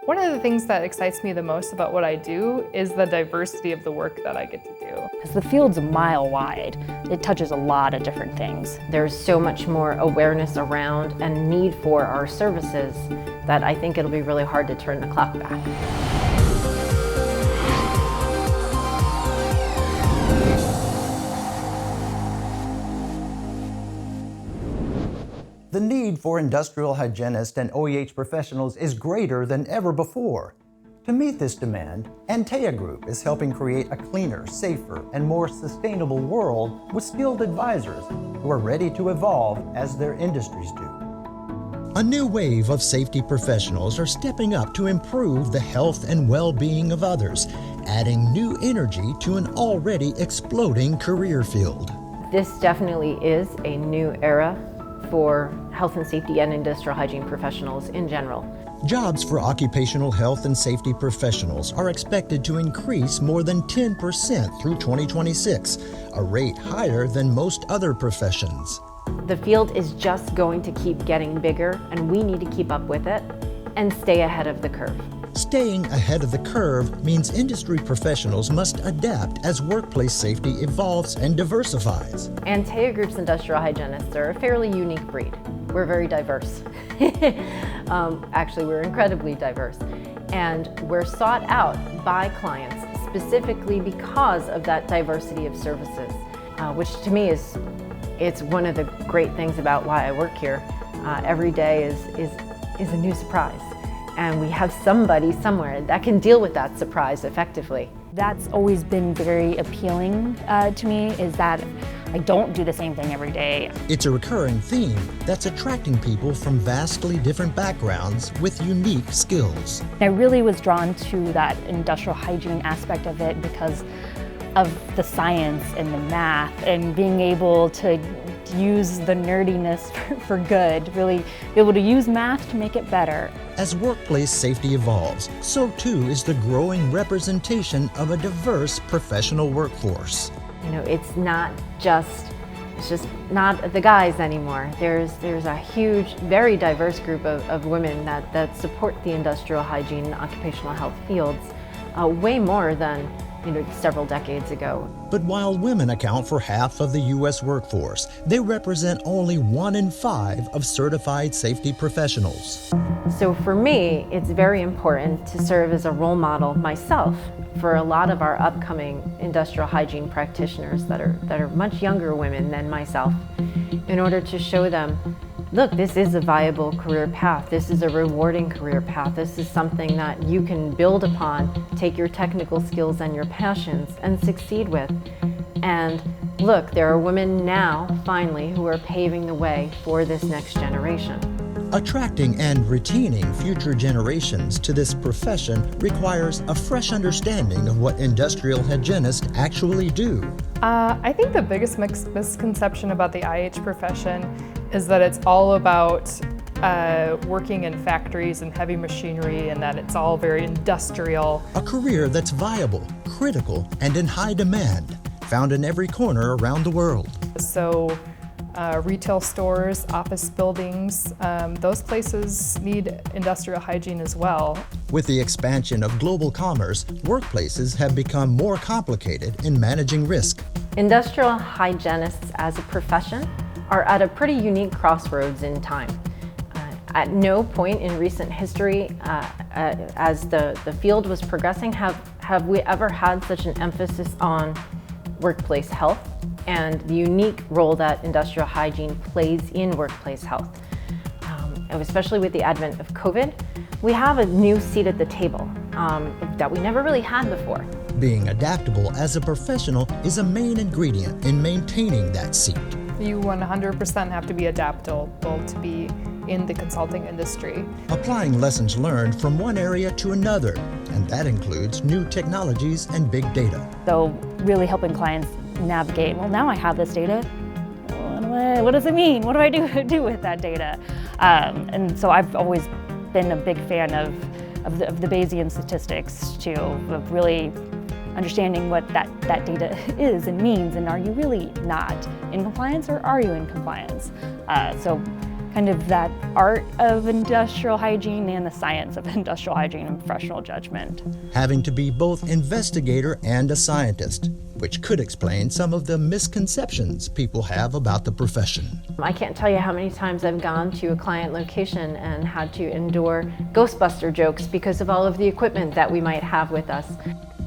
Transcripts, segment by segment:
One of the things that excites me the most about what I do is the diversity of the work that I get to do. Because the field's a mile wide. It touches a lot of different things. There's so much more awareness around and need for our services that I think it'll be really hard to turn the clock back. The need for industrial hygienists and OEH professionals is greater than ever before. To meet this demand, Antea Group is helping create a cleaner, safer, and more sustainable world with skilled advisors who are ready to evolve as their industries do. A new wave of safety professionals are stepping up to improve the health and well-being of others, adding new energy to an already exploding career field. This definitely is a new era for health and safety and industrial hygiene professionals in general. Jobs for occupational health and safety professionals are expected to increase more than 10% through 2026, a rate higher than most other professions. The field is just going to keep getting bigger, and we need to keep up with it and stay ahead of the curve. Staying ahead of the curve means industry professionals must adapt as workplace safety evolves and diversifies. Antea Group's industrial hygienists are a fairly unique breed. We're very diverse. Actually, we're incredibly diverse. And we're sought out by clients specifically because of that diversity of services, which to me it's one of the great things about why I work here. Every day is a new surprise. And we have somebody somewhere that can deal with that surprise effectively. That's always been very appealing to me, is that I don't do the same thing every day. It's a recurring theme that's attracting people from vastly different backgrounds with unique skills. I really was drawn to that industrial hygiene aspect of it because of the science and the math and being able to use the nerdiness for good, really be able to use math to make it better. As workplace safety evolves, so too is the growing representation of a diverse professional workforce. You know, it's just not the guys anymore. There's a huge, very diverse group of women that support the industrial hygiene and occupational health fields, way more than several decades ago. But while women account for half of the U.S. workforce, they represent only 1 in 5 of certified safety professionals. So for me, it's very important to serve as a role model myself for a lot of our upcoming industrial hygiene practitioners that are much younger women than myself, in order to show them, look, this is a viable career path. This is a rewarding career path. This is something that you can build upon, take your technical skills and your passions and succeed with. And look, there are women now, finally, who are paving the way for this next generation. Attracting and retaining future generations to this profession requires a fresh understanding of what industrial hygienists actually do. I think the biggest misconception about the IH profession is that it's all about working in factories and heavy machinery, and that it's all very industrial. A career that's viable, critical, and in high demand, found in every corner around the world. So retail stores, office buildings, those places need industrial hygiene as well. With the expansion of global commerce, workplaces have become more complicated in managing risk. Industrial hygienists as a profession are at a pretty unique crossroads in time. At no point in recent history, as the field was progressing, have we ever had such an emphasis on workplace health and the unique role that industrial hygiene plays in workplace health. Especially with the advent of COVID, we have a new seat at the table that we never really had before. Being adaptable as a professional is a main ingredient in maintaining that seat. You 100% have to be adaptable to be in the consulting industry. Applying lessons learned from one area to another, and that includes new technologies and big data. So really helping clients navigate, well, now I have this data. What does it mean? What do I do with that data? And so I've always been a big fan of the Bayesian statistics too, of really understanding what that data is and means, and are you really not in compliance or are you in compliance? So kind of that art of industrial hygiene and the science of industrial hygiene and professional judgment. Having to be both investigator and a scientist, which could explain some of the misconceptions people have about the profession. I can't tell you how many times I've gone to a client location and had to endure Ghostbuster jokes because of all of the equipment that we might have with us.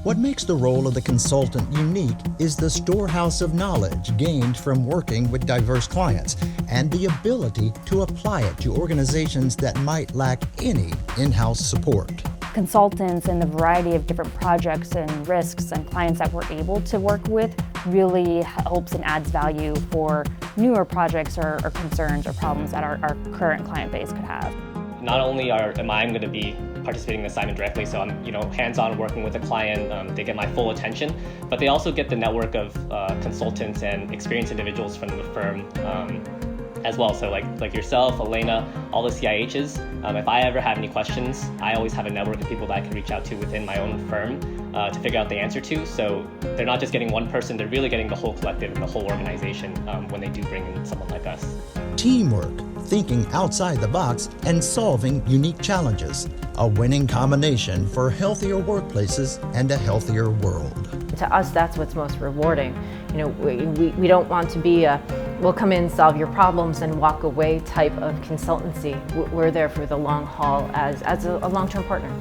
What makes the role of the consultant unique is the storehouse of knowledge gained from working with diverse clients and the ability to apply it to organizations that might lack any in-house support. Consultants and the variety of different projects and risks and clients that we're able to work with really helps and adds value for newer projects or concerns or problems that our current client base could have. Not only am I going to be participating in the assignment directly, so I'm hands-on working with the client, they get my full attention, but they also get the network of consultants and experienced individuals from the firm as well. So like yourself, Elena, all the CIHs, if I ever have any questions, I always have a network of people that I can reach out to within my own firm to figure out the answer to. So they're not just getting one person, they're really getting the whole collective and the whole organization when they do bring in someone like us. Teamwork, thinking outside the box, and solving unique challenges. A winning combination for healthier workplaces and a healthier world. To us, that's what's most rewarding. We don't want to be a, we'll come in, solve your problems, and walk away type of consultancy. We're there for the long haul as a long-term partner.